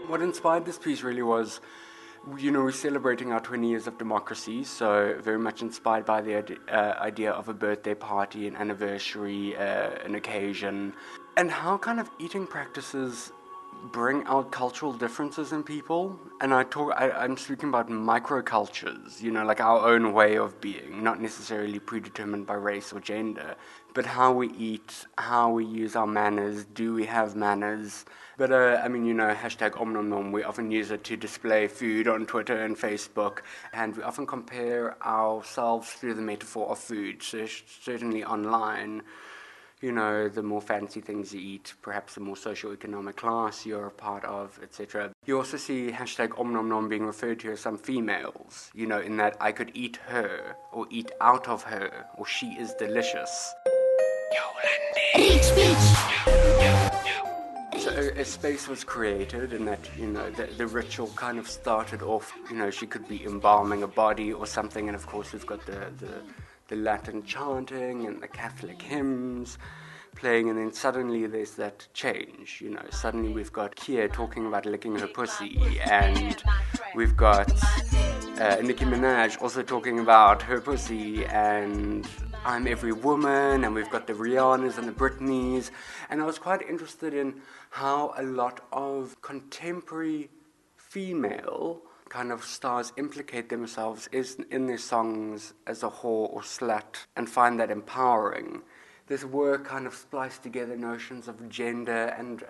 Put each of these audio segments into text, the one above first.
What inspired this piece really was, we're celebrating our 20 years of democracy, so very much inspired by the idea of a birthday party, an anniversary, an occasion, and how kind of eating practices bring out cultural differences in people. And I'm speaking about microcultures, like our own way of being, not necessarily predetermined by race or gender, but how we eat, how we use our manners, do we have manners? But, hashtag omnomnom, we often use it to display food on Twitter and Facebook, and we often compare ourselves through the metaphor of food. So certainly online, the more fancy things you eat, perhaps the more socioeconomic class you're a part of, etc. You also see hashtag omnomnom being referred to as some females, in that I could eat her, or eat out of her, or she is delicious. So a space was created, and that, the ritual kind of started off, she could be embalming a body or something, and of course we've got the Latin chanting and the Catholic hymns playing, and then suddenly there's that change, suddenly we've got Kia talking about licking her pussy, and we've got Nicki Minaj also talking about her pussy, and I'm Every Woman, and we've got the Rihannas and the Britneys, and I was quite interested in how a lot of contemporary female kind of stars implicate themselves in their songs as a whore or slut, and find that empowering. This work kind of spliced together notions of gender and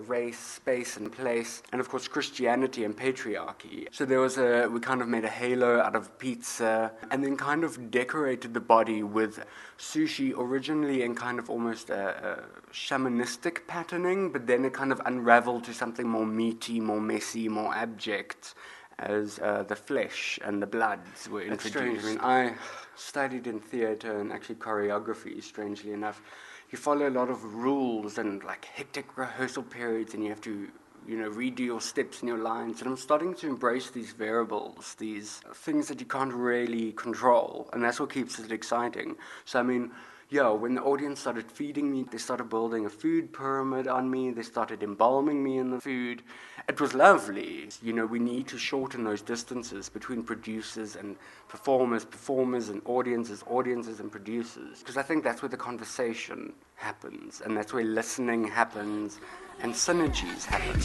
race, space and place, and of course Christianity and patriarchy. So we kind of made a halo out of pizza, and then kind of decorated the body with sushi, originally in kind of almost a shamanistic patterning, but then it kind of unraveled to something more meaty, more messy, more abject, as the flesh and the bloods were introduced. I studied in theatre and actually choreography, strangely enough. You follow a lot of rules and hectic rehearsal periods, and you have to redo your steps and your lines, and I'm starting to embrace these variables, these things that you can't really control, and that's what keeps it exciting. So when the audience started feeding me, they started building a food pyramid on me, they started embalming me in the food. It was lovely. We need to shorten those distances between producers and performers and audiences and producers, because I think that's where the conversation happens, and that's where listening happens, and synergies happen.